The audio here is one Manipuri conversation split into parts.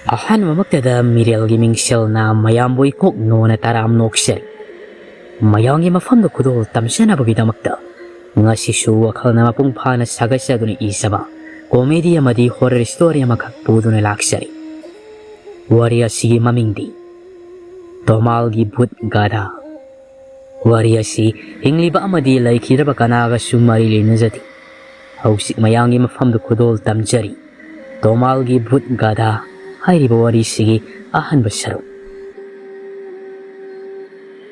Ahan mamaktada Mirel Giming Shell na Mayamboy Cook no na Taram Noksel. Mayangi mafam the Kudo Tamsena Bogidamakta. Ngasishu akal na mapung pana sagasa dun isaba. Comedy amadi horror story makak pudun laksari. Wari asigi mamingdi. Tomal gi Bhoot Gadha. Wari asi hingliba amadi laikhiraba kanaga sumari linazati. Hausik mayangi mafam the Kudol Tamjari. Tomal gi Bhoot Gadha. Hairiba wari sige ahan basaru.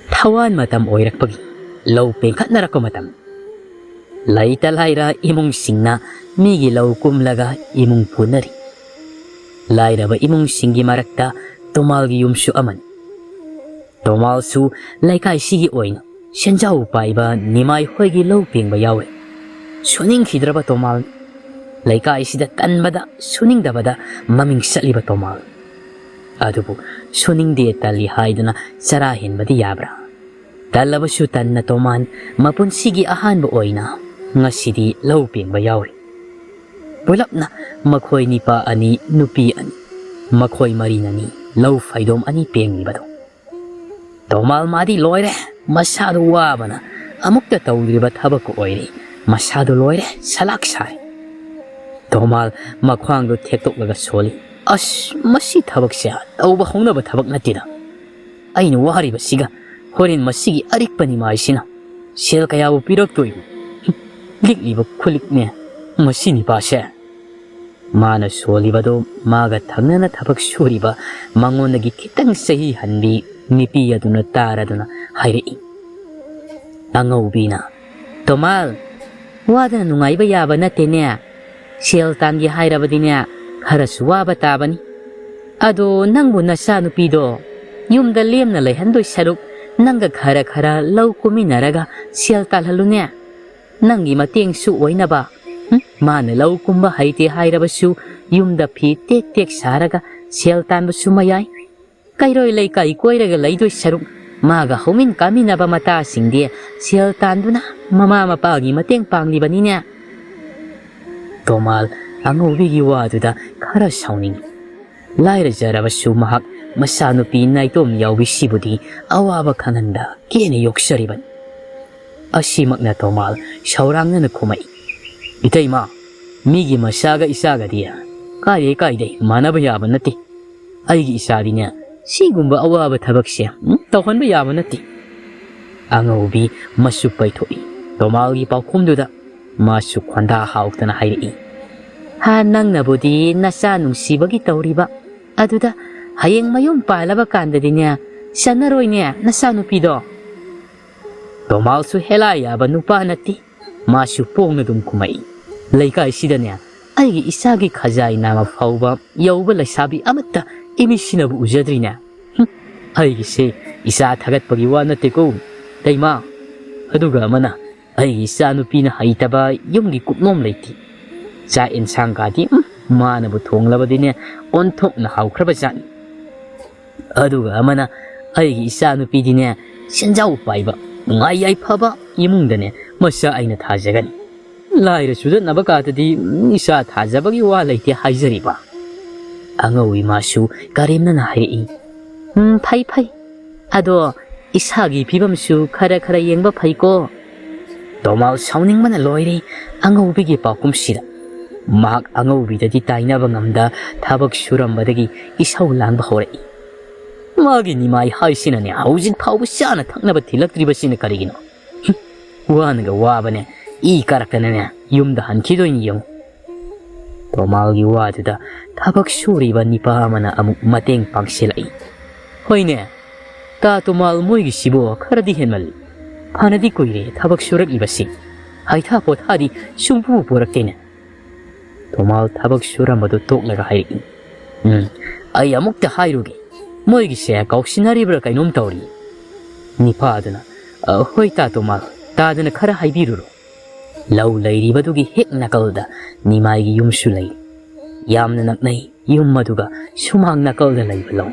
Tawan matam oirakpagi, law pengkat narako matam. Laita laira imong singna, migi law kumlaga imong punari. Laira ba imong singi marakta, Tomal gi yumsu aman. Tomal su laikay sige oina, siyanjaw pa iba nimay hoy gi law peng bayawe. Suning hidra ba Tomal? Laikay sida tanbada, suning dabada, maming saliba Tomal. Adubo, suning dieta lihay na sarahin ba di yabra. Talabasyutan na Toman, mapunsigi ahan ba oina, nga sidi lauping bayawi. Bulap na, makhoy ni pa ani nupi ani, makhoy marina ni, law faydom ani peng ni ba do. Tomal madi loire, masyado waba na, amok na tawlibat habak ko oire, masyado loire, salaksay. Tomal makwang do tektok laga soli. As masi tabak siya. Tau ba kung na ba tabak natin na? Ay nuwari ba siga? Horin masigi arik pa ni maisina. Siyal kaya mo pirok to ibo. Likli ba kulik niya? Masini pa siya. Mana soli ba do magatag na tabak suri ba mango nagikitang sahihan bi nipiya do na tara do na hayri. Ang ubina. Tomal, wada na nungay ba yaba natin niya? Siyal tangi hayra ba din niya, haraswa ba tabani? Ado nang mo nasa nupido, yung dalim na layhandoy saruk, nang gaghara-hara law kuminaraga siyal talhalo niya. Nang imating suway na ba? Mana law kumba hayti hayra ba su, yung dapi tek-tek saraga siyal tan ba sumayay? Kayroy lay kay koyraga laydoy saruk, maga humin kami na ba matasing di, siyal tan do na, mamamapagi mating pangli ba niya? Tomal, ang ubigi waduda kara sauning. Laira jaraba sumahak masano pinay tom yawi sibudi awaba kananda kini yoksariban. Asimak na Tomal, saurang na nakumay. Itay ma, migi masaga isaga diya. Kaya manabayaban nati. Ay isa din niya, sigumba awaba tabak siya, tawhan bayaban nati. Ang ubi masupay to'i. Tomal ipaw kumduda. Masuk kwanda hawak na hayri. Hanang nabudi nasa nung sibagi tawriba. Aduda, hayang mayong palaba kanda din niya. Siya naroy niya, nasa nupido. Tomal su helaya ba nupa nati. Masupong na dum kumay. Laykay sida niya, ay isagi kazay na mapawba, yaw ba laysabi amata, imisinabu ujadri niya. Ay si, isa tagat pagiwan nati ko. Tayma, aduga mana. Ay isa no pinahaytaba yung gikupnom layti. Sa insang kati, mana butong laba din niya, ontok na hawkraba saan. Aduga mana, ay isa no pidi niya, siyanjaw pa iba, ngayay pa ba, imong niya, masa ay natajagan. Laira sudat na bakata di, isa tajabagi walay ti hayzari pa. Ang awi masu, karim na nahayi. Pay. Ado, isagi pibamsu, kara-kara yung ba pay ko. Tomal sauning man aloy ang ubigi pa kumsida. Mak ang ubida di tayo na bangamda tabag suram badagi isaw lang ba horay. Magi ni may haysina niya hawjin pa siya na tang na ba tilak riba sina karigino. Wana ga waba niya ikarakta na niya yumdahan kidoy niyong. Tomal gi waduda tabag suri ba ni pa na amuk mateng pagsilay. Hoy niya, ta Tomal mo'y gisibo karadihin mali. Panadi ko ire tabak surak ibasi. Hay tapot hadi sumpu purak kena. Tomal tabak suram madutok laga hayri. Ay amok ta hayrugi. Mo'y gisaya kauksinari bra kay num tawri. Ni padana. Hoy ta Tomal. Tadana kara haybiruro. Law layri badugi hek nakalda. Ni maigi yumsulay. Yam na naknay yung maduga sumang nakalda lay balaw.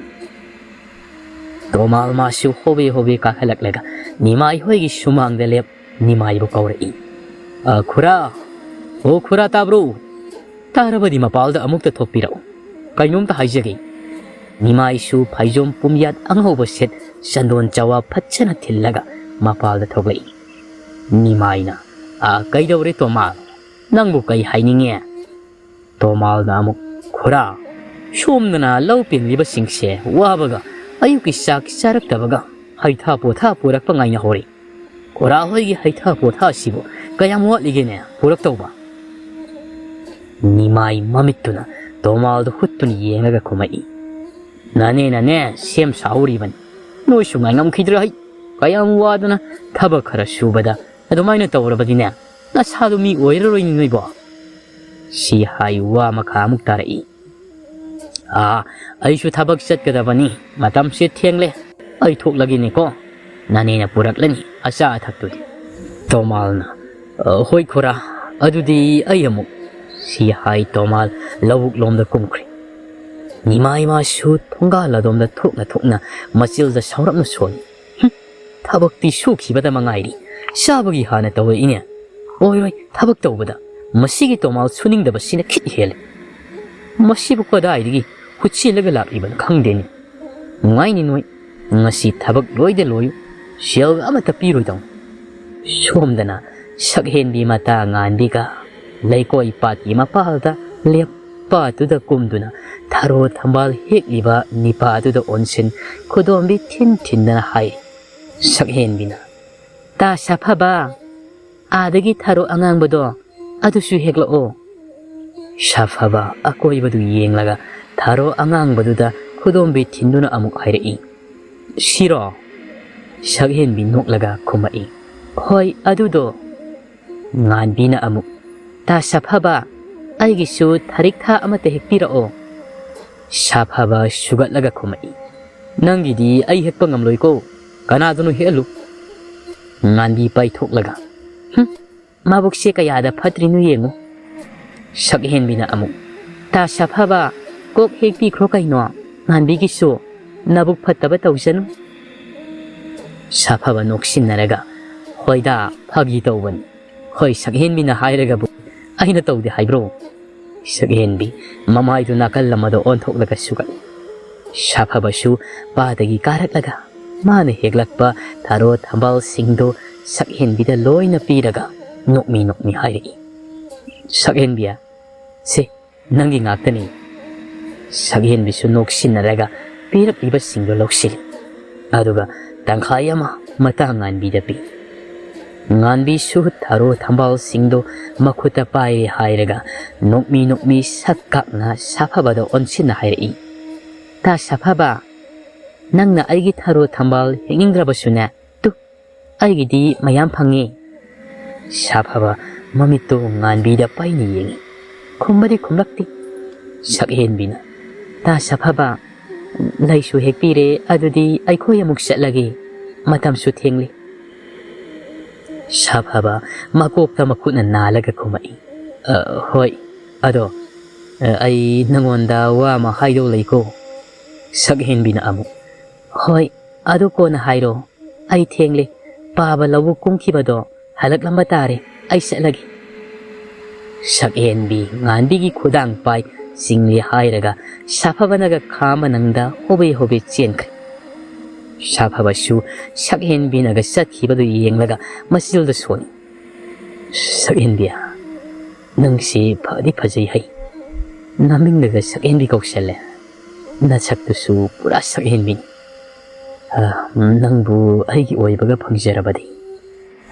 Tomal masu hobe kakalaglaga. Nimay hoy sumang dalep nimay bo kawrai. Kura. O kura tabro. Tara ba di mapalda amuk ta thopiraw. Kainom ta haijagi. Nimaisu Paijom Pumyat Anghoba set Sandon Jawa Pachana Tilaga Mapal the Toglay. Nimaina, Gaidore Tomal, Nangukai Haininge. Tomal Namuk, Kura, Shumnana, Lopin Liba Singse, Wabaga, Ayuki Sak Saraktabaga, Haita Pota Purapangaina Hori. Kura Hoi Haita Pota Sibo, Gayamwa Ligene, Puraktoba. Nimai Mamituna, Tomal the Hutun Yenaga Komai. Nane, Sem Sauriban. No Shumangam Kidrai, Gayam Wadana, Tabakara Shubada, Adomina Taurabadina. That's how to meet Oiro in Nibo. Si Haiwa Makamuktarai. I should have accepted Gadavani, Madame Setiengle. I took Laginiko. Nanina Puraklani, Asa Taktud. Tomalna, Hoikura, Adudi Ayamu. Si Hai Tomal, Lavuk Lom the Concrete. Nimaima shoot Phungga Ladom the Tokna, Masil the Sauram Sol. Tabakti Shuki Badamangairi. Shabagi Hanatawa in. Oi, Tabaktovada. Masigi Tomal swinging the Basina Kit Hill. Masibuka died, which she level up even Kangdin. Mining way, Masi Tabak Loy the Loy, shell Amatapiro. Shomdana, Shaghen be Matanga and Biga, Lakoi Pati Mapalda, Lepa to the Kumduna, Taro Tambal Hikliba, Nipa to the Onsen, Kodon be Tintin high. Shaghen Bina. Ta Shapaba, Adagi Taro Angangbado. Adusu hegla o. Shafaba akoi badu yeng laga Taro angang baduda Kudombe tinduna amuk hairei. Shiro. Shaghen binok laga kumai. Hoi adudo. Ngan bina amuk. Ta shafaba. Aigisu tarikta amate hekpira o. Shafaba sugat laga kumai. Nangidi ay hekpangam loiko. Kanadunu helu. Ngan bi pai tok laga. Mabukse kayada patrinu yengo. Shaghen bina amu. Ta shafaba, kok hekpi krokai no, ngan bigiso, nabuk pataba tausan. Shafaba noksin naraga. Hoida, pagi tauban. Hoi shaghen bina hairaga bu. Aina taude haibro. Shaghen bi, mamay tu nakal lamado ontok laga sugat. Shafaba shu, badagi karak laga. Mana heglakpa, taro tambal singdo, shaghen bida loy na piraga. Nok mi hairi. Shaghen biya. Se, nangi ngakani. Shaghen bisu nok sinaraga. Pirak liba singdo loksil. Aduga, tangkayama mata ngan bidapi. Ngan bisu taro tambal singdo makuta pai hairaga. Nok mi sakak na sapabado onsin na hairi. Ta sapaba. Nang na aigi taro tambal hinging drabasu na. Tu, aigi di mayam pangi. Shafaba mamito ngan bida pai ni yengi. Kumbadi kumlakti. Shaghen bina. Ta shafaba. Laisu hekpire adudi aikoya muksat lagi. Matam su tengli. Shafaba makokta makuna nalaga kumai. Hoi. Ado. Ay nangonda wa ma haido laiko. Shaghen bina amu. Hoi. Ado ko na hairo. Ay tengli. Paba lawu kungkibado. Halak lamba tare, ay sa lagi. Shaghen bi, ngan bigi kudang pai, singli hairaga, shapaba naga kama nangda, hobe tsienkri. Shapaba shu, shaghen bi naga thokhiba do yeng laga, masil da soni. Shaghen biya, nang si padi pajay hay. Naming naga shaghen bi kaukshala. Nachak to su, pura shaghen bi. Nang bu ay gi oy baga pangjarabadi.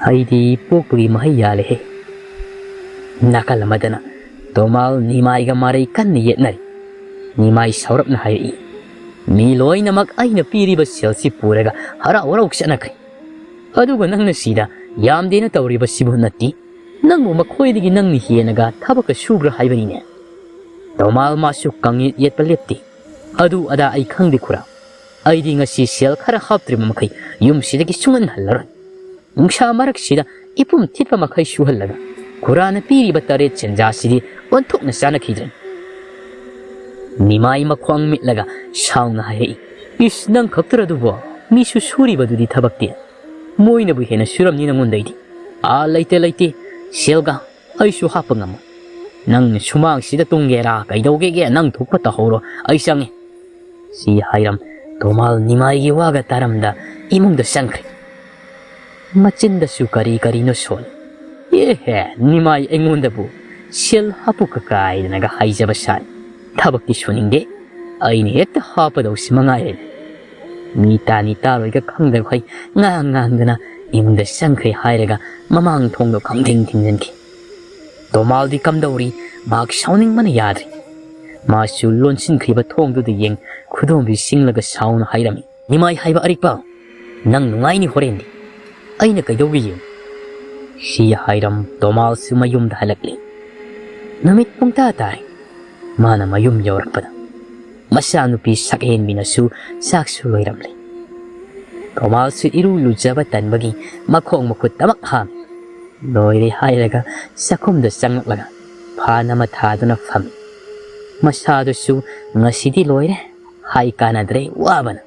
Haidi pokpagi mahayale he. Nakalamadana. Tomal nimai ga maray kan ni yetnari. Nimai saurap na hayi. Miloy na mag-ay na piri ba selsi puraga hara-waraw siya na kay. Aduga nang nasida, yam din na tawri ba sibuh nati? Nang mo makoy digi nang nihiya naga tabak ka sugra hay ba niya. Tomal masuk kang yet palipti. Adu ada ay kang dikura. Ay di nga si sel kara haptri mamakay yung sida kisungan halaran. Mungsha marak sida ipum titpa makay suhal laga. Kurana piri batare chenja sidi ontok na sana kidran. Nimay makwang mitlaga shaw nga hay. Is nang kaktura duwa misu suri ba dudi tabakti. Moy na buhay na suram ni nangunday di. Laite selga ay suhapang mo. Nang sumang sida tunggera kay daw gege nang tukpatahoro ay siyang Si hairam Tomal nimai gi waga taramda imung da sangkri. Machin da su kari no sol. He nimai engon da bu. Shell hapu kakai da naga haijaba san. Tabak ti suning de. Aini hekta hapa daw si mga el. Nita roy ka kang da kay ngang da na imung da sangkri hairaga mamang thong do kang ting jan ki. Tomal di kam daw ri mag sauning man yadri. Masu lonsin kriba thong do di yeng khudom bi singlaga saun hairami. Nimai haiba arikpa. Nang nungai ni horendi. Aina kaidaw gi yeng. Si hairam Tomal su mayum da halakli. Namit pungta tari. Mana mayum yaurakpada. Masanu pi sakhen binasu saksu loiramli. Tomal su iru lujaba tanbagi makhong makut tamak ham. Loire hairaga sakum da sangaklaga. Phana mathaduna fam. Masado su ngasidi loire. Hai kanadre wabana.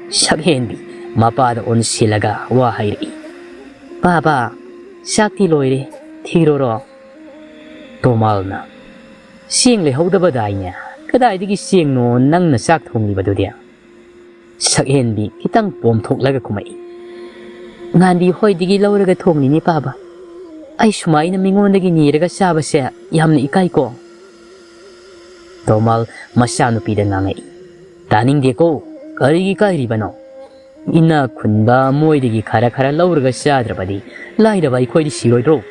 Sakhen bi mapada on silaga wa hairi. Baba sakti loire thiroro. Tomal na. Sing le hodaba dainya. Kadai digi sing no nang na sak thongli badudia. Sakhen bi kitang pom thoklaga kumai. Ngandi hoi digi lauraga thongni ni baba. Ai sumai na mingon dagi niraga saba se yamna ikai ko. Tomal masanu pida nangai. Taning deko karigi kairi bano. Ina khunba moi dagi khara lauraga sadrabadi laida bai khoi di siroi ro.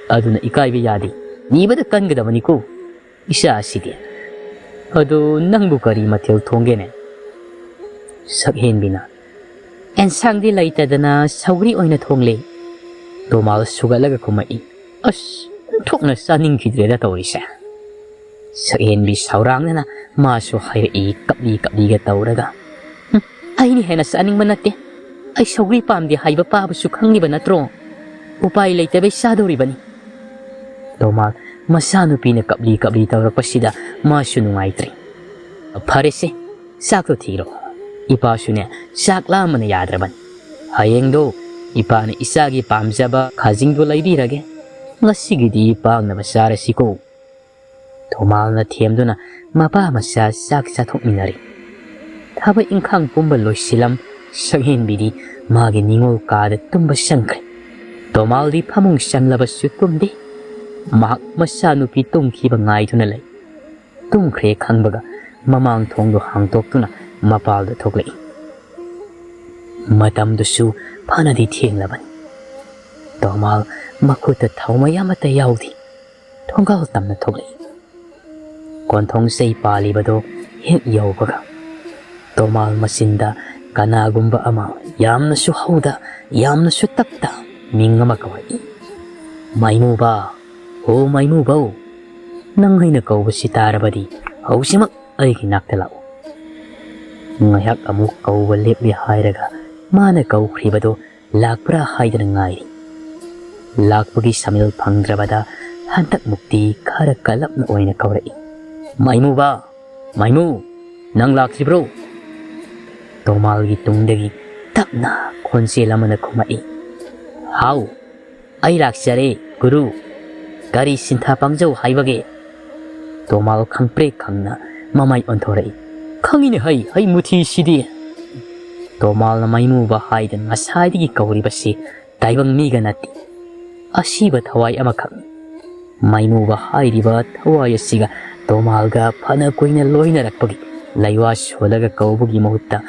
Aduna ikai be yadi. Ni bada kangada bani ko. Isa asidi. Ado nangbu kari mathil thongene. Sakhen bina. Ensang di laita dana sauri oina thongle. Tomal sugalaga kumai. As thokna saning khidre da tawisa. Sakhen bi saurang na masu hairi kapli ga tawraga. Ai ni hena saning manate. Ai sauri pam di haiba pa bu sukhang ni banatro. Upai laita be sadori bani. Tomal masanu pina kapli tawrakpasida masu nungaitri. Parese sakto thiro. Ipa sune sakla mana yadraban. Hayeng do ipa na isagi pamjaba khajing do laibirage. Ngasigidi ipang na masara siko. Tomal na thiamduna mapa masa sak sathokminari. Thaba ingkhang pumba loisilam sakhen bidi magi ningol kada tumba sankre. Tomal di phamung sanlabasu tumde. Mak masanu pi tungkhiba ngai thuna lai. Tungkhre khangbaga mamang thongdo hangtoktuna mapal da thoklei. Matam dusu phanadi thienglaban. Tomal makhuta thaumayamata yaudi. Thonggal tamna thoklei. Konthong sei pali bado hek yaubaga. Tomal masinda kanagumba ama yamna su hauda yamna su takta mingama kawai. Maimu ba. Oh maimu bau. Nang haina kau sitarabadi. Hausimak aigi naktalao. Ngayak amuk kau walip li hairaga. Mana kau kribado lakpra haidana ngairi. Lakpagi samil pangdrabada hantak mukti kara kalap na oina kaurai. Maimu ba? Maimu? Nang lakri bro? Tomal gitungdagi tapna konse lamana kumai. Hau? Ay laksare, guru. Gari sinta pangjau haibage. Tomal khangpre khangna mamai onthorei. Khangine hai muthi sidi. Tomal na maimu ba haidan asaidigi kauri basi taibang miga nati. Asiba thawai amakhang. Maimu ba hairiba thawai asiga Tomal ga phana koina loina rakpagi. Laiwa sholaga kaubugi mahutta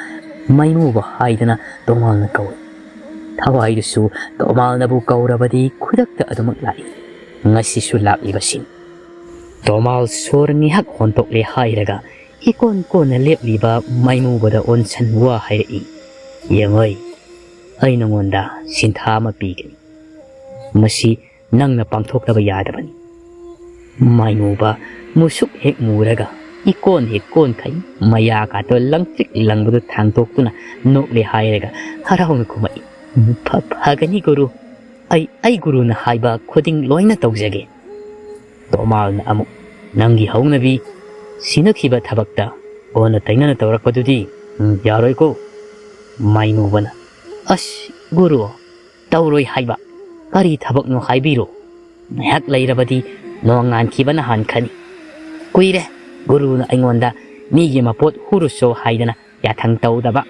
maimu ba haidana Tomal na kau. Thawai dusu Tomal na bu kaurabadi khudakta adumak lai. Ngasisu lakibasin. Tomal sor ngihak hontok le hairaga ikon na lepliba maimu bada onsan wa hairi. Yangoi ai nangonda sinthama pigani. Masi nangna pangthoklaba yadabani. Maimu ba musuk hek muraga ikon kai maya ka to langtik langbudu thangtoktuna nokle hairaga harauna kumai. Phagani guru. Ai guru na haiba khuding loina tawjage. Tomal na amuk nangi haunabi sinakhiba thabakta ona tainana tawrakpadudi yaroi ko. Maimu bana as guru tawroi haiba kari thabak no haibiro. Nayak lairabadi no ngan khibana han khani. Kuire guru na aingonda ꯃꯤꯒꯤ ꯃꯄꯣꯠ ꯍꯨꯔꯨꯁꯣ ꯍꯥꯏꯗꯅ ꯌꯥꯊꯪ ꯇꯧꯗꯕ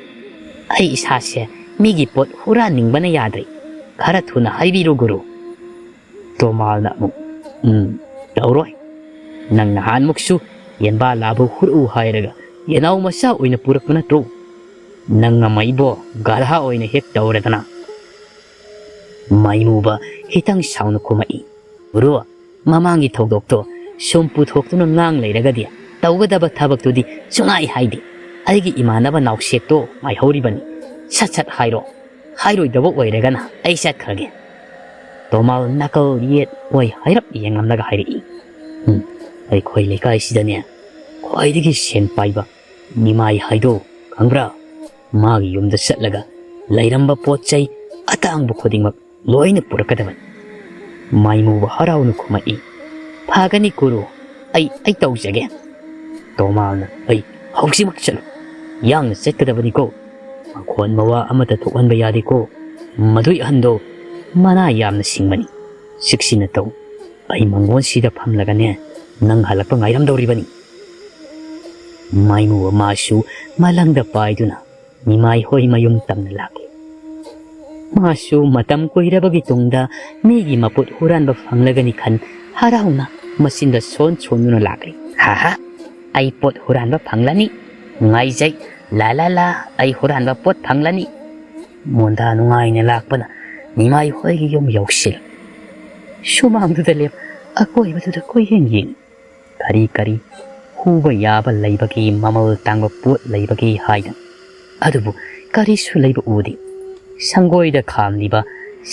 ꯑꯩ ꯏꯁꯥꯁꯦ ꯃꯤꯒꯤ ꯄꯣꯠ ꯍꯨꯔꯥꯟꯅꯤꯡꯕꯅ ꯌꯥꯗ꯭ꯔꯤ ꯈꯔ ꯊꯨꯅ ꯍꯥꯏꯕꯤꯔꯨ ꯒꯨꯔꯨ ꯇꯣꯃꯥꯜꯅ ꯑꯃꯨꯛ ꯇꯧꯔꯣꯏ ꯅꯪ ꯅꯍꯥꯟꯃꯨꯛꯁꯨ ꯌꯦꯟꯕꯥ ꯂꯥꯕ ꯍꯨꯔꯛꯎ ꯍꯥꯏꯔꯒ ꯌꯦꯅꯥꯎ ꯃꯆꯥ ꯑꯣꯏꯅ ꯄꯨꯔꯛꯄ ꯅꯠꯇ꯭ꯔꯣ ꯅꯪ ꯑꯃꯩꯕꯣ ꯒꯙꯥ ꯑꯣꯏꯅ ꯍꯦꯛ ꯇꯧꯔꯗꯅ ꯃꯥꯏꯃꯨꯕ ꯈꯤꯇꯪ ꯁꯥꯎꯅ ꯈꯨꯝꯃꯛꯏ ꯒꯨꯔꯨ ꯃꯃꯥꯡꯒꯤ ꯊꯧꯗꯣꯛꯇꯣ ꯁꯨꯝ ꯄꯨꯊꯣꯛꯇꯨꯅ ꯉꯥꯡ ꯂꯩꯔꯒꯗꯤ ꯇꯧꯒꯗꯕ ꯊꯕꯛꯇꯨꯗꯤ ꯁꯨꯡꯍꯥꯏ ꯍꯥꯏꯗꯦ ꯑꯩꯒꯤ ꯏꯃꯥꯟꯅꯕ ꯅꯥꯎꯁꯦꯛꯇꯣ ꯉꯥꯏꯍꯧꯔꯤꯕꯅꯤ ꯁꯠ ꯁꯠ ꯍꯥꯏꯔꯣ ꯍꯥꯏꯔꯣꯏꯗꯕ ꯑꯣꯏꯔꯒꯅ ꯑꯩ ꯆꯠꯈ꯭ꯔꯒꯦ ꯇꯣꯃꯥꯜ ꯅꯥꯀꯜ ꯌꯦꯠ ꯑꯣꯏ ꯍꯥꯏꯔꯞ ꯌꯦꯡꯂꯝꯂꯒ ꯍꯥꯏꯔꯛꯏ ꯑꯩꯈꯣꯏ ꯂꯩꯀꯥꯏꯁꯤꯗꯅꯦ ꯈ꯭ꯋꯥꯏꯗꯒꯤ ꯁꯦꯟ ꯄꯥꯏꯕ ꯅꯤꯃꯥꯏ ꯍꯥꯏꯗꯣ ꯈꯪꯕ꯭ꯔꯥ ꯃꯥꯒꯤ ꯌꯨꯝꯗ ꯆꯠꯂꯒ ꯂꯩꯔꯝꯕ ꯄꯣꯠ ꯆꯩ ꯑꯇꯥꯡꯕ ꯈꯨꯗꯤꯡꯃꯛ ꯂꯣꯏꯅ ꯄꯨꯔꯛꯀꯗꯕꯅꯤ ꯃꯥꯏꯃꯨꯕ ꯍꯔꯥꯎꯅ ꯈꯨꯝꯃꯛꯏ ꯐꯒꯅꯤ ꯒꯨꯔꯨ ꯑꯩ ꯇꯧꯖꯒꯦ ꯇꯣꯃꯥꯜꯅ ꯑꯩ ꯍꯧꯖꯤꯛꯃꯛ ꯆꯠꯂꯨ ꯌꯥꯡꯅ ꯆꯠꯀꯗꯕꯅꯤꯀꯣ ꯃꯈꯣꯟ ꯃꯋꯥ ꯑꯃꯠꯇ ꯊꯣꯛꯍꯟꯕ ꯌꯥꯗꯦꯀꯣ ꯃꯗꯨꯏ ꯑꯍꯟꯗꯣ ꯃꯅꯥ ꯌꯥꯝꯅ ꯁꯤꯡꯕꯅꯤ ꯆꯦꯛꯁꯤꯟꯅ ꯇꯧ ꯑꯩ ꯃꯪꯒꯣꯟꯁꯤꯗ ꯐꯝꯂꯒꯅꯦ ꯅꯪ ꯍꯜꯂꯛꯄ ꯉꯥꯏꯔꯝꯗꯧꯔꯤꯕꯅꯤ ꯃꯥꯏꯃꯨꯕ ꯃꯥꯁꯨ ꯃꯂꯪꯗ ꯄꯥꯏꯗꯨꯅ ꯅꯤꯃꯥꯏ ꯍꯣꯏ ꯃꯌꯨꯝ ꯇꯝꯅ ꯂꯥꯛꯂꯤ ꯃꯥꯁꯨ ꯃꯇꯝ ꯀꯨꯏꯔꯕꯒꯤ ꯇꯨꯡꯗ ꯃꯤꯒꯤ ꯃꯄꯣꯠ ꯍꯨꯔꯥꯟꯕ ꯐꯪꯂꯒꯅꯤ ꯈꯟ ꯍꯔꯥꯎꯅ ꯃꯆꯤꯟꯗ ꯁꯣꯟꯗꯨꯅ ꯂꯥꯛꯂꯤ ꯍꯥꯍꯥ ꯑꯩ ꯄꯣꯠ ꯍꯨꯔꯥꯟꯕ ꯐꯪꯂꯅꯤ ꯅꯨꯡꯉꯥꯏꯖꯩ ꯂꯥ ꯂꯥ ꯂꯥ ꯑꯩ ꯍꯨꯔꯥꯟꯕ ꯄꯣꯠ ꯐꯪꯂꯅꯤ ꯃꯣꯟꯗꯥ ꯅꯨꯡꯉꯥꯏꯅ ꯂꯥꯛꯄꯅ ꯅꯤꯃꯥꯏ ꯍꯣꯏꯒꯤ ꯌꯨꯝ ꯌꯧꯁꯤꯜ ꯁꯨꯃꯥꯡꯗꯨꯗ ꯂꯦꯞ ꯑꯀꯣꯏꯕꯗꯨꯗ ꯀꯣꯏꯌꯦꯡ ꯌꯦꯡ ꯀꯔꯤ ꯍꯨꯕ ꯌꯥꯕ ꯂꯩꯕꯒꯤ ꯃꯃꯜ ꯇꯥꯡꯕ ꯄꯣꯠ ꯂꯩꯕꯒꯤ ꯍꯥꯏꯗꯅ ꯑꯗꯨꯕꯨ ꯀꯔꯤꯁꯨ ꯂꯩꯕ ꯎꯗꯦ ꯁꯪꯒꯣꯏꯗ ꯈꯥꯝꯂꯤꯕ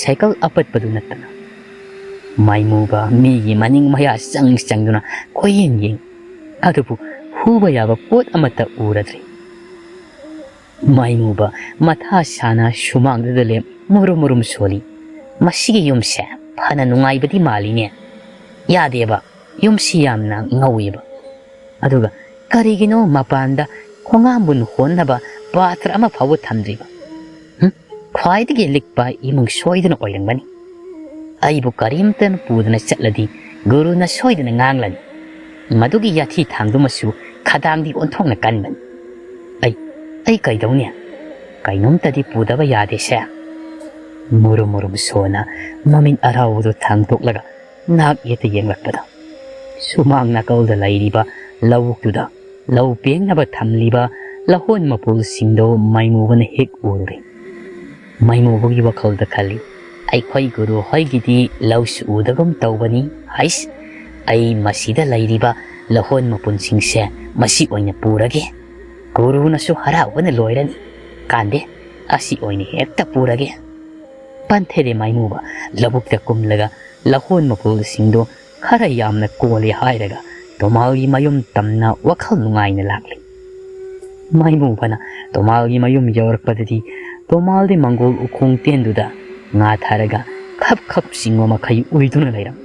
ꯁꯥꯏꯀꯜ ꯑꯄꯠꯄꯗꯨ ꯅꯠꯇꯅ ꯃꯥꯏꯃꯨꯕ ꯃꯤꯒꯤ ꯃꯅꯤꯡ ꯃꯌꯥ ꯆꯪꯗꯨꯅ ꯀꯣꯏꯌꯦꯡ ꯑꯗꯨꯕꯨ ꯍꯨꯕ ꯌꯥꯕ ꯄꯣꯠ ꯑꯃꯠꯇ ꯎꯔꯗ꯭ꯔꯤ ꯃꯥꯏꯃꯨꯕ ꯃꯊꯥ ꯁꯥꯅ ꯁꯨꯃꯥꯡꯗꯨꯗ ꯂꯦꯞ ꯃꯨꯔꯨꯝ ꯁꯣꯜꯂꯤ ꯃꯁꯤꯒꯤ ꯌꯨꯝꯁꯦ ꯐꯅ ꯅꯨꯡꯉꯥꯏꯕꯗꯤ ꯃꯥꯜꯂꯤꯅꯦ ꯌꯥꯗꯦꯕ ꯌꯨꯝꯁꯤ ꯌꯥꯝꯅ ꯉꯧꯋꯦꯕ ꯑꯗꯨꯒ ꯀꯔꯤꯒꯤꯅꯣ ꯃꯄꯥꯟꯗ ꯈꯣꯡꯉꯥꯝꯕꯨꯟ ꯍꯣꯟꯅꯕ ꯄꯥꯇ꯭ꯔ ꯑꯃ ꯐꯥꯎꯕ ꯊꯝꯗ꯭ꯔꯤꯕ ꯈ꯭ꯋꯥꯏꯗꯒꯤ ꯂꯤꯛꯄ ꯏꯃꯨꯡ ꯁꯣꯏꯗꯅ ꯑꯣꯏꯔꯝꯒꯅꯤ ꯑꯩꯕꯨ ꯀꯔꯤꯝꯇꯅ ꯄꯨꯗꯅ ꯆꯠꯂꯗꯤ ꯒꯨꯔꯨꯅ ꯁꯣꯏꯗꯅ ꯉꯥꯡꯂꯅꯤ ꯃꯗꯨꯒꯤ ꯌꯥꯊꯤ ꯊꯥꯡꯗꯨꯃꯁꯨ ꯈꯗꯥꯡꯗꯤ ꯑꯣꯟꯊꯣꯛꯅ ꯀꯟꯕꯅꯤ ꯑꯩ ꯀꯩꯗꯧꯅꯤ ꯀꯩꯅꯣꯝꯇꯗꯤ ꯄꯨꯗꯕ ꯌꯥꯗꯦꯁꯦ ꯃꯨꯔꯨꯝ ꯁꯣꯅ ꯃꯃꯤꯠ ꯑꯔꯥꯎꯕꯗꯨ ꯊꯥꯡꯗꯣꯛꯂꯒ ꯅꯥꯛ ꯌꯦꯠꯇ ꯌꯦꯡꯂꯛꯄꯗ ꯁꯨꯃꯥꯡ ꯅꯥꯀꯜꯗ ꯂꯩꯔꯤꯕ ꯂꯧꯕꯨꯛꯇꯨꯗ ꯂꯧ ꯄꯦꯡꯅꯕ ꯊꯝꯂꯤꯕ ꯂꯍꯣꯟ ꯃꯄꯨꯜꯁꯤꯡꯗꯣ ꯃꯥꯏꯃꯨꯕꯅ ꯍꯦꯛ ꯎꯔꯨꯔꯦ ꯃꯥꯏꯃꯨꯕꯒꯤ ꯋꯥꯈꯜꯗ ꯈꯜꯂꯤ ꯑꯩꯈꯣꯏ ꯒꯨꯔꯨ ꯍꯣꯏꯒꯤꯗꯤ ꯂꯧꯁꯨ ꯎꯗꯒꯨꯝ ꯇꯧꯕꯅꯤ ꯍꯩꯁ ꯑꯩ ꯃꯁꯤꯗ ꯂꯩꯔꯤꯕ ꯂꯍꯣꯟ ꯃꯄꯨꯟꯁꯤꯡꯁꯦ ꯃꯁꯤ ꯑꯣꯏꯅ ꯄꯨꯔꯒꯦ ꯒꯨꯔꯨꯅꯁꯨ ꯍꯔꯥꯎꯕꯅ ꯂꯣꯏꯔꯅꯤ ꯀꯥꯟꯗꯦ ꯑꯁꯤ ꯑꯣꯏꯅ ꯍꯦꯛꯇ ꯄꯨꯔꯒꯦ ꯄꯟꯊꯦꯔꯦ ꯃꯥꯏꯃꯨꯕ ꯂꯧꯕꯨꯛꯇ ꯀꯨꯝꯂꯒ ꯂꯍꯣꯟ ꯃꯄꯨꯜꯁꯤꯡꯗꯣ ꯈꯔ ꯌꯥꯝꯅ ꯀꯣꯜꯂꯦ ꯍꯥꯏꯔꯒ ꯇꯣꯃꯥꯜꯒꯤ ꯃꯌꯨꯝ ꯇꯝꯅ ꯋꯥꯈꯜ ꯅꯨꯡꯉꯥꯏꯅ ꯂꯥꯛꯂꯤ ꯃꯥꯏꯃꯨꯕꯅ ꯇꯣꯃꯥꯜꯒꯤ ꯃꯌꯨꯝ ꯌꯧꯔꯛꯄꯗꯗꯤ ꯇꯣꯃꯥꯜꯗꯤ ꯃꯪꯒꯣꯜ ꯎꯈꯣꯡ ꯇꯦꯟꯗꯨꯗ ꯉꯥ ꯊꯥꯔꯒ ꯈꯞ ꯆꯤꯡꯕ ꯃꯈꯩ ꯎꯏꯗꯨꯅ ꯂꯩꯔꯝ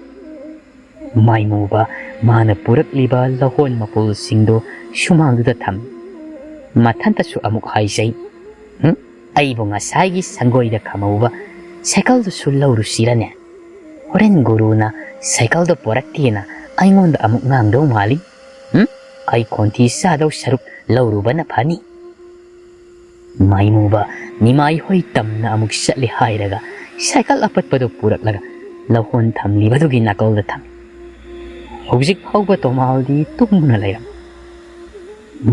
ꯃꯥꯏꯃꯨꯕ ꯃꯥꯅ ꯄꯨꯔꯛꯂꯤꯕ ꯂꯍꯣꯟ ꯃꯄꯨꯜꯁꯤꯡꯗꯣ ꯁꯨꯃꯥꯡꯗꯨꯗ ꯊꯝ ꯃꯊꯟꯇꯁꯨ ꯑꯃꯨꯛ ꯍꯥꯏꯖꯩ ꯑꯩꯕꯨ ꯉꯁꯥꯏꯒꯤ ꯁꯪꯒꯣꯏꯗ ꯈꯥꯝꯍꯧꯕ ꯁꯥꯏꯀꯜꯗꯨꯁꯨ ꯂꯧꯔꯨꯁꯤꯔꯅꯦ ꯍꯣꯔꯦꯟ ꯒꯨꯔꯨꯅ ꯁꯥꯏꯀꯜꯗꯣ ꯄꯣꯔꯛꯇꯦꯅ ꯑꯩꯉꯣꯟꯗ ꯑꯃꯨꯛ ꯉꯥꯡꯗꯧ ꯃꯥꯜꯂꯤ ꯑꯩ ꯈꯣꯟꯊꯤ ꯆꯥꯗꯧ ꯁꯔꯨꯛ ꯂꯧꯔꯨꯕꯅ ꯐꯅꯤ ꯃꯥꯏꯃꯨꯕ ꯅꯤꯃꯥꯏ ꯍꯣꯏ ꯇꯝꯅ ꯑꯃꯨꯛ ꯆꯠꯂꯦ ꯍꯥꯏꯔꯒ ꯁꯥꯏꯀꯜ ꯑꯄꯠꯄꯗꯨ ꯄꯨꯔꯛꯂꯒ ꯂꯧꯍꯣꯟ ꯊꯝꯂꯤꯕꯗꯨꯒꯤ ꯅꯥꯀꯜꯗ ꯊꯝꯃꯤ ꯍꯧꯖꯤꯛ ꯐꯥꯎꯕ ꯇꯣꯃꯥꯜꯗꯤ ꯇꯨꯝꯗꯨꯅ ꯂꯩꯔꯝ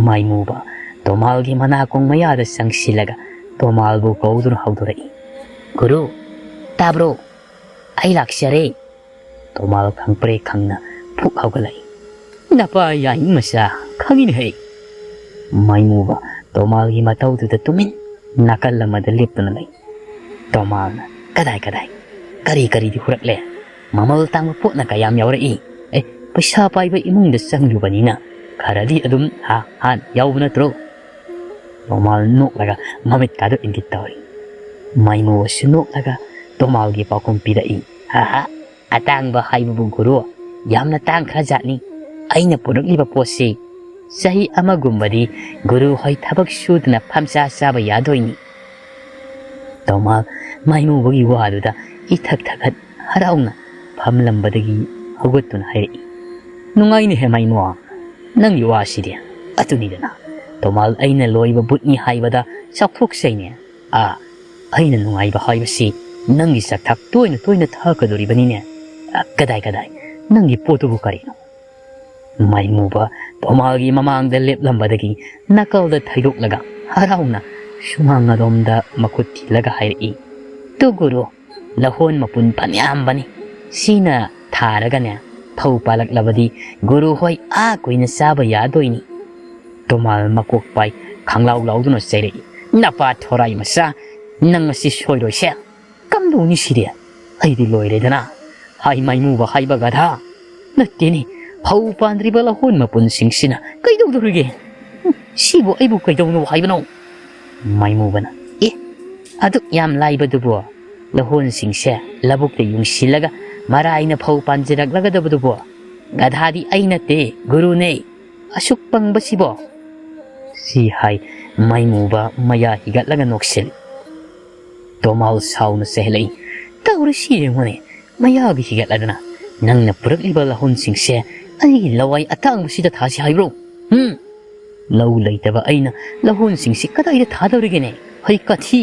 ꯃꯥꯏꯃꯨꯕ ꯇꯣꯃꯥꯜꯒꯤ ꯃꯅꯥꯀꯣꯡ ꯃꯌꯥꯗ ꯆꯪꯁꯤꯜꯂꯒ ꯇꯣꯃꯥꯜꯕꯨ ꯀꯧꯗꯨꯅ ꯍꯧꯗꯣꯔꯛꯏ ꯒꯨꯔꯨ ꯇꯥꯕ꯭ꯔꯣ ꯑꯩ ꯂꯥꯛꯆꯔꯦ ꯇꯣꯃꯥꯜ ꯈꯪꯄ꯭ꯔꯦ ꯈꯪꯅ ꯐꯨꯛ ꯍꯧꯒꯠꯂꯛꯏ ꯅꯄꯥ ꯌꯥꯏ ꯃꯆꯥ ꯈꯪꯉꯤꯅꯦꯍꯦ ꯃꯥꯏꯃꯨꯕ ꯇꯣꯃꯥꯜꯒꯤ ꯃꯇꯧꯗꯨꯗ ꯇꯨꯃꯤꯟ ꯅꯥꯀꯜ ꯑꯃꯗ ꯂꯦꯞꯇꯨꯅ ꯂꯩ ꯇꯣꯃꯥꯜꯅ ꯀꯗꯥꯏ ꯀꯔꯤꯗꯤ ꯍꯨꯔꯛꯂꯦ ꯃꯃꯜ ꯇꯥꯡꯕ ꯄꯣꯠꯅ ꯀꯌꯥꯝ ꯌꯥꯎꯔꯛꯏ ꯄꯩꯁꯥ ꯄꯥꯏꯕ ꯏꯃꯨꯡꯗ ꯆꯪꯂꯨꯕꯅꯤꯅ ꯈꯔꯗꯤ ꯑꯗꯨꯝ ꯌꯥꯎꯕ ꯅꯠꯇ꯭ꯔꯣ ꯇꯣꯃꯥꯜ ꯅꯣꯛꯂꯒ ꯃꯃꯤꯠꯀꯥꯗꯨ ꯏꯪꯒꯤꯠ ꯇꯧꯔꯤ ꯃꯥꯏꯃꯨꯕꯁꯨ ꯅꯣꯛꯂꯒ ꯇꯣꯃꯥꯜꯒꯤ ꯄꯥꯎꯈꯨꯝ ꯄꯤꯔꯛꯏ ꯑꯇꯥꯡꯕ ꯍꯥꯏꯕꯕꯨ ꯒꯨꯔꯨ ꯌꯥꯝꯅ ꯇꯥꯡꯈ꯭ꯔꯖꯥꯠꯅꯤ ꯑꯩꯅ ꯄꯨꯔꯛꯂꯤꯕ ꯄꯣꯠꯁꯤ ꯆꯍꯤ ꯑꯃꯒꯨꯝꯕꯗꯤ ꯒꯨꯔꯨ ꯍꯣꯏ ꯊꯕꯛ ꯁꯨꯗꯅ ꯐꯝꯆꯥ ꯆꯥꯕ ꯌꯥꯗꯣꯏꯅꯤ ꯇꯣꯃꯥꯜ ꯃꯥꯏꯃꯨꯕꯒꯤ ꯋꯥꯗꯨꯗ ꯏꯊꯛ ꯊꯛꯀꯠ ꯍꯔꯥꯎꯅ ꯐꯝꯂꯝꯕꯗꯒꯤ ꯍꯧꯒꯠꯇꯨꯅ ꯍꯥꯏꯔꯛꯏ ꯅꯨꯡꯉꯥꯏꯅꯦꯍꯦ ꯃꯥꯏꯃꯨ ꯅꯪꯒꯤ ꯋꯥꯁꯤꯗꯤ ꯑꯗꯨꯅꯤꯗꯅ ꯇꯣꯃꯥꯜ ꯑꯩꯅ ꯂꯣꯏꯕ ꯕꯨꯠꯅꯤ ꯍꯥꯏꯕꯗ ꯆꯥꯎꯊꯣꯛꯆꯩꯅꯦ ꯑꯩꯅ ꯅꯨꯡꯉꯥꯏꯕ ꯍꯥꯏꯕꯁꯤ ꯅꯪꯒꯤ ꯆꯥꯛꯊꯛ ꯇꯣꯏꯅ ꯇꯣꯏꯅ ꯊꯛꯀꯗꯣꯔꯤꯕꯅꯤꯅꯦ ꯀꯗꯥꯏ ꯅꯪꯒꯤ ꯄꯣꯠꯇꯨꯕꯨ ꯀꯔꯤꯅꯣ ꯃꯥꯏꯃꯨꯕ ꯇꯣꯃꯥꯜꯒꯤ ꯃꯃꯥꯡꯗ ꯂꯦꯞꯂꯝꯕꯗꯒꯤ ꯅꯥꯀꯜꯗ ꯊꯩꯗꯣꯛꯂꯒ ꯍꯔꯥꯎꯅ ꯁꯨꯃꯥꯡ ꯑꯗꯣꯝꯗ ꯃꯈꯨꯠ ꯊꯤꯜꯂꯒ ꯍꯥꯏꯔꯛꯏ ꯇꯨ ꯒꯨꯔꯨ ꯂꯍꯣꯟ ꯃꯄꯨꯟ ꯐꯅꯌꯥꯝꯕꯅꯤ ꯁꯤꯅ ꯊꯥꯔꯒꯅꯦ ꯐꯧ ꯄꯥꯜꯂꯛꯂꯕꯗꯤ ꯒꯨꯔꯨ ꯍꯣꯏ ꯀꯨꯏꯅ ꯆꯥꯕ ꯌꯥꯗꯣꯏꯅꯤ ꯇꯣꯃꯥꯜ ꯃꯀꯣꯛ ꯄꯥꯏ ꯈꯪꯂꯥꯎ ꯂꯥꯎꯗꯨꯅ ꯆꯩꯔꯛꯏ ꯅꯄꯥ ꯊꯣꯔꯥꯏ ꯃꯆꯥ ꯅꯪ ꯑꯁꯤ ꯁꯣꯏꯔꯣꯏꯁꯦ ꯀꯝꯗꯧꯅꯤ ꯁꯤꯗꯤ ꯑꯩꯗꯤ ꯂꯣꯏꯔꯦꯗꯅ ꯍꯥꯏ ꯃꯥꯏꯃꯨꯕ ꯍꯥꯏꯕ ꯒꯙꯥ ꯅꯠꯇꯦꯅꯦ ꯐꯧ ꯄꯥꯟꯗ꯭ꯔꯤꯕ ꯂꯍꯣꯟ ꯃꯄꯨꯟꯁꯤꯡꯁꯤꯅ ꯀꯩꯗꯧꯗꯧꯔꯤꯒꯦ ꯁꯤꯕꯨ ꯑꯩꯕꯨ ꯀꯩꯗꯧꯅꯣ ꯍꯥꯏꯕꯅꯣ ꯃꯥꯏꯃꯨꯕꯅ ꯑꯗꯨꯛ ꯌꯥꯝ ꯂꯥꯏꯕꯗꯨꯕꯨ ꯂꯍꯣꯟꯁꯤꯡꯁꯦ ꯂꯧꯕꯨꯛꯇ ꯌꯨꯡꯁꯤꯜꯂꯒ ꯃꯔꯥꯏꯅ ꯐꯧ ꯄꯥꯟꯖꯔꯛꯂꯒꯗꯕꯗꯨꯕꯨ ꯒꯙꯥꯗꯤ ꯑꯩ ꯅꯠꯇꯦ ꯒꯨꯔꯨꯅꯦ ꯑꯁꯨꯛ ꯄꯪꯕꯁꯤꯕꯣ ꯁꯤ ꯍꯥꯏ ꯃꯥꯏꯃꯨꯕ ꯃꯌꯥ ꯍꯤꯒꯠꯂꯒ ꯅꯣꯛꯁꯤꯜꯂꯤ ꯇꯣꯃꯥꯜ ꯁꯥꯎꯅ ꯆꯩꯍꯜꯂꯛꯏ ꯇꯧꯔꯤꯁꯤ ꯌꯦꯡꯉꯨꯅꯦ ꯃꯌꯥꯒ ꯍꯤꯒꯠꯂꯗꯅ ꯅꯪꯅ ꯄꯨꯔꯛꯂꯤꯕ ꯂꯍꯣꯟꯁꯤꯡꯁꯦ ꯑꯩꯒꯤ ꯂꯋꯥꯏ ꯑꯇꯥꯡꯕꯁꯤꯗ ꯊꯥꯁꯤ ꯍꯥꯏꯕ꯭ꯔꯣ ꯂꯧ ꯂꯩꯇꯕ ꯑꯩꯅ ꯂꯍꯣꯟꯁꯤꯡꯁꯤ ꯀꯗꯥꯏꯗ ꯊꯥꯗꯧꯔꯤꯒꯦꯅꯦ ꯍꯩ ꯀꯊꯤ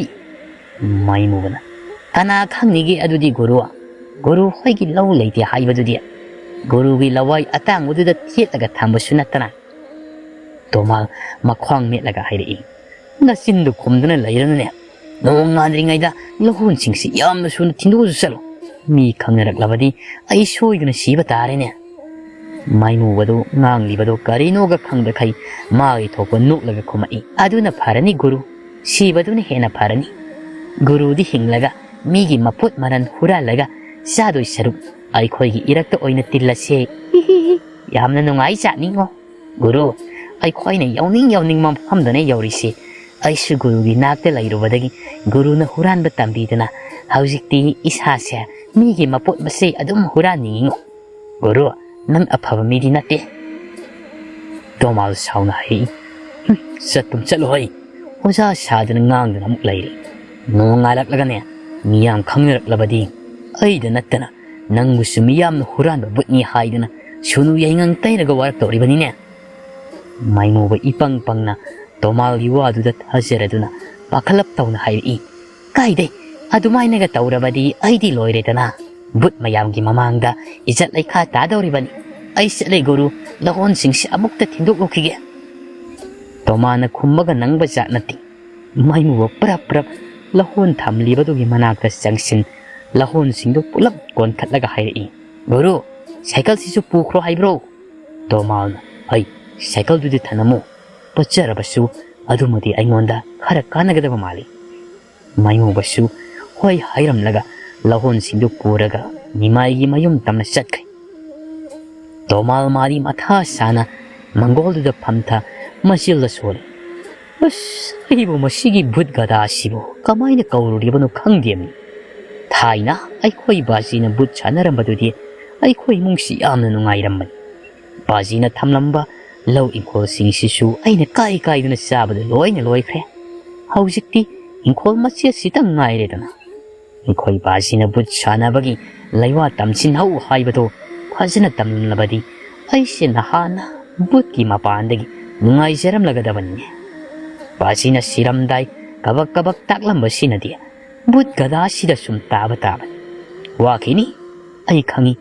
ꯃꯥꯏꯃꯨꯕꯅ ꯀꯅꯥ ꯈꯪꯅꯤꯒꯦ ꯑꯗꯨꯗꯤ ꯒꯨꯔꯨ ꯍꯣꯏꯒꯤ ꯂꯧ ꯂꯩꯇꯦ ꯍꯥꯏꯕꯗꯨꯗꯤ ꯒꯨꯔꯨꯒꯤ ꯂꯋꯥꯏ ꯑꯇꯥꯡꯕꯗꯨꯗ ꯊꯦꯠꯂꯒ ꯊꯝꯕꯁꯨ ꯅꯠꯇꯅ ꯇꯣꯃꯥꯜ ꯃꯈ꯭ꯋꯥꯡ ꯃꯦꯠꯂꯒ ꯍꯥꯏꯔꯛꯏ ꯅꯆꯤꯟꯗꯨ ꯈꯨꯝꯗꯨꯅ ꯂꯩꯔꯅꯨꯅꯦ ꯅꯣꯡ ꯉꯥꯟꯗ꯭ꯔꯤꯉꯩꯗ ꯂꯍꯣꯟꯁꯤꯡꯁꯤ ꯌꯥꯝꯅ ꯁꯨꯅ ꯊꯤꯟꯗꯣꯛꯑꯁꯨ ꯆꯠꯂꯨ ꯃꯤ ꯈꯪꯅꯔꯛꯂꯕꯗꯤ ꯑꯩ ꯁꯣꯏꯗꯅ ꯁꯤꯕ ꯇꯥꯔꯦꯅꯦ ꯃꯥꯏꯃꯨꯕꯗꯨ ꯉꯥꯡꯂꯤꯕꯗꯨ ꯀꯔꯤꯅꯣꯒ ꯈꯪꯗꯈꯩ ꯃꯥꯒꯤ ꯊꯣꯛꯄ ꯅꯣꯛꯂꯒ ꯈꯨꯝꯃꯛꯏ ꯑꯗꯨꯅ ꯐꯔꯅꯤ ꯒꯨꯔꯨ ꯁꯤꯕꯗꯨꯅ ꯍꯦꯟꯅ ꯐꯔꯅꯤ ꯒꯨꯔꯨꯗꯤ ꯍꯤꯡꯂꯒ ꯃꯤꯒꯤ ꯃꯄꯣꯠ ꯃꯔꯟ ꯍꯨꯔꯥꯜꯂꯒ ꯆꯥꯗꯣꯏ ꯁꯔꯨꯛ ꯑꯩꯈꯣꯏꯒꯤ ꯏꯔꯛꯇ ꯑꯣꯏꯅ ꯇꯤꯜꯂꯁꯦ ꯌꯥꯝꯅ ꯅꯨꯡꯉꯥꯏ ꯆꯥꯠꯅꯤꯉꯣ ꯒꯨꯔꯨ ꯑꯩꯈꯣꯏꯅ ꯌꯧꯅꯤꯡꯕ ꯃꯐꯝꯗꯅ ꯌꯧꯔꯤꯁꯤ ꯑꯩꯁꯨ ꯒꯨꯔꯨꯒꯤ ꯅꯥꯛꯇ ꯂꯩꯔꯨꯕꯗꯒꯤ ꯒꯨꯔꯨꯅ ꯍꯨꯔꯥꯟꯕ ꯇꯝꯕꯤꯗꯅ ꯍꯧꯖꯤꯛꯇꯤ ꯏꯁꯥꯁꯦ ꯃꯤꯒꯤ ꯃꯄꯣꯠ ꯃꯆꯩ ꯑꯗꯨꯝ ꯍꯨꯔꯥꯟꯅꯤꯡꯉꯤꯉꯣ ꯒꯨꯔꯨ ꯅꯪ ꯑꯐꯕ ꯃꯤꯗꯤ ꯅꯠꯇꯦ ꯇꯣꯃꯥꯜ ꯁꯥꯎꯅ ꯍꯥꯏ ꯆꯠꯇꯨꯝ ꯆꯠꯂꯣꯍꯩ ꯑꯣꯖꯥ ꯁꯥꯗꯅ ꯉꯥꯡꯗꯨꯅ ꯑꯃꯨꯛ ꯂꯩꯔꯤ ꯅꯣꯡ ꯉꯥꯜꯂꯛꯂꯒꯅꯦ ꯃꯤꯌꯥꯝ ꯈꯪꯅꯔꯛꯂꯕꯗꯤ ꯑꯩꯗ ꯅꯠꯇꯅ ꯅꯪꯕꯨꯁꯨ ꯃꯤꯌꯥꯝꯅ ꯍꯨꯔꯥꯟꯕ ꯕꯨꯠꯅꯤ ꯍꯥꯏꯗꯅ ꯁꯨꯅꯨ ꯌꯥꯏꯉꯪ ꯇꯩꯔꯒ ꯋꯥꯔꯛꯇꯧꯔꯤꯕꯅꯤꯅꯦ ꯃꯥꯏꯃꯨꯕ ꯏꯄꯪ ꯄꯪꯅ ꯇꯣꯃꯥꯜꯒꯤ ꯋꯥꯗꯨꯗ ꯊꯥꯖꯔꯗꯨꯅ ꯄꯥꯈꯠꯂꯞ ꯇꯧꯅ ꯍꯥꯏꯔꯛꯏ ꯀꯥꯏꯗꯩ ꯑꯗꯨꯃꯥꯏꯅꯒ ꯇꯧꯔꯕꯗꯤ ꯑꯩꯗꯤ ꯂꯣꯏꯔꯦꯗꯅ ꯕꯨꯠ ꯃꯌꯥꯝꯒꯤ ꯃꯃꯥꯡꯗ ꯏꯖꯠ ꯂꯩꯈꯥ ꯇꯥꯗꯧꯔꯤꯕꯅꯤ ꯑꯩ ꯆꯠꯂꯦ ꯒꯨꯔꯨ ꯂꯍꯣꯟꯁꯤꯡꯁꯤ ꯑꯃꯨꯛꯇ ꯊꯤꯟꯗꯣꯛꯂꯨꯈꯤꯒꯦ ꯇꯣꯃꯥꯜꯅ ꯈꯨꯝꯕꯒ ꯅꯪꯕ ꯖꯥꯠ ꯅꯠꯇꯦ ꯃꯥꯏꯃꯨꯕ ꯄ꯭ꯔꯞ ꯂꯍꯣꯟ ꯊꯝꯂꯤꯕꯗꯨꯒꯤ ꯃꯅꯥꯛꯇ ꯆꯪꯁꯤꯟ ꯂꯍꯣꯟꯁꯤꯡꯗꯨ ꯄꯨꯂꯞ ꯀꯣꯟꯈꯠꯂꯒ ꯍꯥꯏꯔꯛꯏ ꯒꯨꯔꯨ ꯁꯥꯏꯀꯜꯁꯤꯁꯨ ꯄꯨꯈ꯭ꯔꯣ ꯍꯥꯏꯕ꯭ꯔꯣ ꯇꯣꯃꯥꯜꯅ ꯍꯩ ꯁꯥꯏꯀꯜꯗꯨꯗꯤ ꯊꯅꯝꯃꯨ ꯄꯠꯆꯔꯕꯁꯨ ꯑꯗꯨꯃꯗꯤ ꯑꯩꯉꯣꯟꯗ ꯈꯔ ꯀꯥꯟꯅꯒꯗꯕ ꯃꯥꯜꯂꯤ ꯃꯥꯏꯃꯨꯕꯁꯨ ꯍꯣꯏ ꯍꯥꯏꯔꯝꯂꯒ ꯂꯍꯣꯟꯁꯤꯡꯗꯨ ꯄꯨꯔꯒ ꯅꯤꯃꯥꯏꯒꯤ ꯃꯌꯨꯝ ꯇꯝꯅ ꯆꯠꯈ꯭ꯔꯦ ꯇꯣꯃꯥꯜ ꯃꯥꯗꯤ ꯃꯊꯥ ꯁꯥꯅ ꯃꯪꯒꯣꯜꯗꯨꯗ ꯐꯝꯊ ꯃꯆꯤꯜꯗ ꯁꯣꯜꯂꯤ ꯑꯩꯕꯨ ꯃꯁꯤꯒꯤ ꯚꯨꯠ ꯒꯙꯥ ꯑꯁꯤꯕꯨ ꯀꯃꯥꯏꯅ ꯀꯧꯔꯨꯔꯤꯕꯅꯣ ꯈꯪꯗꯦꯃꯤ ꯊꯥꯏꯅ ꯑꯩꯈꯣꯏ ꯕꯥꯖꯤꯅ ꯚꯨꯠ ꯁꯥꯟꯅꯔꯝꯕꯗꯨꯗꯤ ꯑꯩꯈꯣꯏ ꯏꯃꯨꯡꯁꯤ ꯌꯥꯝꯅ ꯅꯨꯡꯉꯥꯏꯔꯝꯕꯅꯤ ꯕꯥꯖꯤꯅ ꯊꯝꯂꯝꯕ ꯂꯧ ꯏꯪꯈꯣꯜꯁꯤꯡꯁꯤꯁꯨ ꯑꯩꯅ ꯀꯥꯏꯗꯨꯅ ꯆꯥꯕꯗ ꯂꯣꯏꯅ ꯂꯣꯏꯈ꯭ꯔꯦ ꯍꯧꯖꯤꯛꯇꯤ ꯏꯪꯈꯣꯜ ꯃꯆꯦꯠꯁꯤꯇꯪ ꯉꯥꯏꯔꯦꯗꯅ ꯑꯩꯈꯣꯏ ꯕꯥꯖꯤꯅ ꯚꯨꯠ ꯁꯥꯟꯅꯕꯒꯤ ꯂꯩꯋꯥ ꯇꯝꯁꯤꯟꯍꯧ ꯍꯥꯏꯕꯗꯣ ꯐꯖꯅ ꯇꯝꯂꯕꯗꯤ ꯑꯩꯁꯦ ꯅꯍꯥꯟꯅ ꯚꯨꯠꯀꯤ ꯃꯄꯥꯟꯗꯒꯤ ꯅꯨꯡꯉꯥꯏꯖꯔꯝꯂꯒꯗꯕꯅꯤꯅꯦ ꯕꯥꯖꯤꯅ ꯁꯤꯔꯝꯗꯥꯏ ꯀꯕꯛ ꯇꯥꯛꯂꯝꯕꯁꯤꯅꯗꯤ ꯚꯨꯠ ꯒꯙꯥꯁꯤꯗ ꯁꯨꯝ ꯇꯥꯕ ꯇꯥꯕꯅꯤ ꯋꯥꯈꯤꯅꯤ ꯑꯩ ꯈꯪꯉꯤ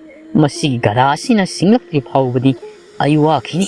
ꯃꯁꯤꯒꯤ ꯒꯙꯥ ꯑꯁꯤꯅ ꯁꯤꯡꯂꯛꯇ꯭ꯔꯤ ꯐꯥꯎꯕꯗꯤ ꯑꯩ ꯋꯥꯈꯤꯅꯤ